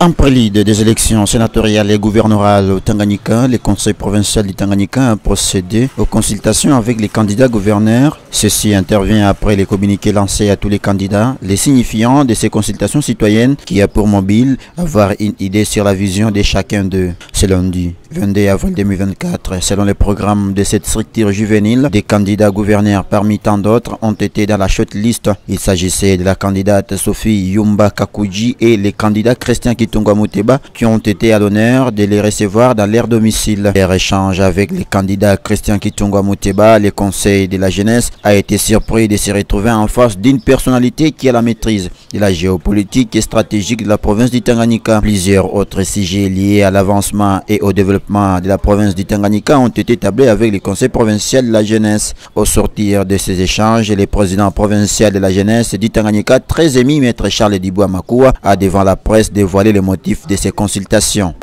En prélude des élections sénatoriales et gouverneurales au Tanganyika, le Conseil provincial du Tanganyika a procédé aux consultations avec les candidats gouverneurs. Ceci intervient après les communiqués lancés à tous les candidats, les signifiants de ces consultations citoyennes qui a pour mobile avoir une idée sur la vision de chacun d'eux. Ce lundi 22 avril 2024, selon le programme de cette structure juvénile, des candidats gouverneurs parmi tant d'autres ont été dans la shortlist. Il s'agissait de la candidate Sophie Yumba Kakuji et les candidats Christian Kitunga Muteba qui ont été à l'honneur de les recevoir dans leur domicile. Leur échange avec les candidats Christian Kitunga Muteba, le conseil de la jeunesse, a été surpris de se retrouver en face d'une personnalité qui a la maîtrise de la géopolitique et stratégique de la province du Tanganyika. Plusieurs autres sujets liés à l'avancement et au développement de la province du Tanganyika ont été tablés avec le conseil provincial de la jeunesse. Au sortir de ces échanges, le président provincial de la jeunesse du Tanganyika, très ému, Maître Charles Diboua Makua, a devant la presse dévoilé les motifs de ces consultations.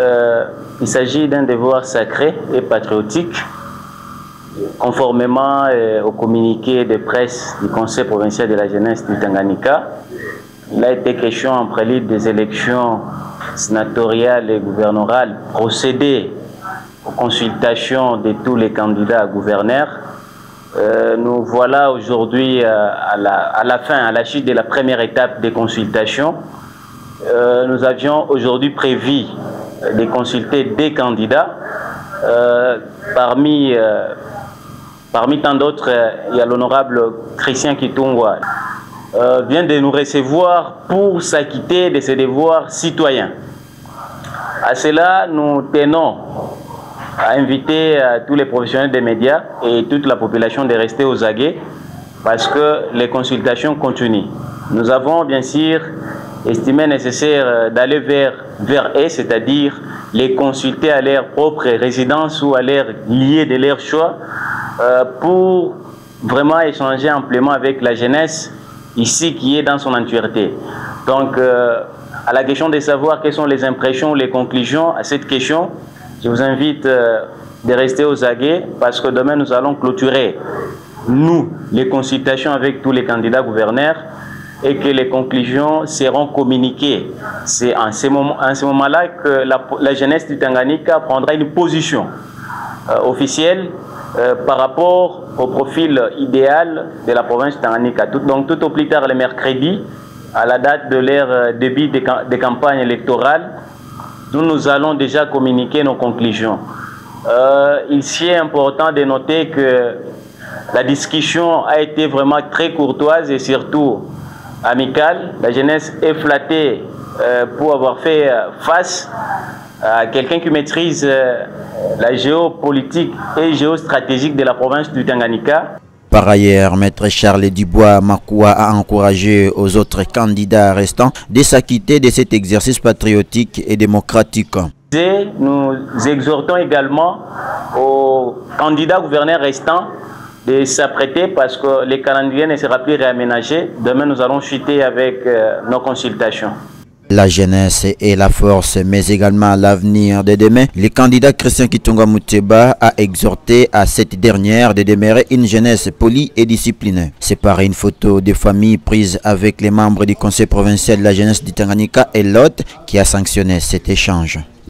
Il s'agit d'un devoir sacré et patriotique, conformément au communiqué de presse du conseil provincial de la jeunesse du Tanganyika. Il a été question en prélude des élections sénatoriales et gouverneurales, procéder aux consultations de tous les candidats gouverneurs. Nous voilà aujourd'hui à la fin, à la suite de la première étape des consultations. Nous avions aujourd'hui prévu de consulter des candidats. Parmi tant d'autres, il y a l'honorable Christian Kitunga vient de nous recevoir pour s'acquitter de ses devoirs citoyens. À cela, nous tenons à inviter tous les professionnels des médias et toute la population de rester aux aguets parce que les consultations continuent. Nous avons bien sûr estimé nécessaire d'aller vers eux, c'est-à-dire les consulter à leur propre résidence ou à leur lieu de leur choix pour vraiment échanger amplement avec la jeunesse ici qui est dans son entièreté. Donc, à la question de savoir quelles sont les impressions, les conclusions à cette question, je vous invite de rester aux aguets parce que demain nous allons clôturer, nous, les consultations avec tous les candidats gouverneurs et que les conclusions seront communiquées. C'est en ce moment-là que la jeunesse du Tanganyika prendra une position officielle par rapport au profil idéal de la province du Tanganyika. Donc tout au plus tard le mercredi, à la date de leur début de campagne électorale, nous allons déjà communiquer nos conclusions. Il est important de noter que la discussion a été vraiment très courtoise et surtout amicale. La jeunesse est flattée pour avoir fait face à quelqu'un qui maîtrise la géopolitique et géostratégique de la province du Tanganyika. Par ailleurs, Maître Charles Diboua Makua a encouragé aux autres candidats restants de s'acquitter de cet exercice patriotique et démocratique. Nous exhortons également aux candidats gouverneurs restants de s'apprêter parce que les calendriers ne sera plus réaménagé. Demain, nous allons chuter avec nos consultations. La jeunesse est la force, mais également l'avenir de demain. Le candidat Christian Kitunga Muteba a exhorté à cette dernière de demeurer une jeunesse polie et disciplinée. C'est par une photo de famille prise avec les membres du conseil provincial de la jeunesse du Tanganyika et l'hôte qui a sanctionné cet échange.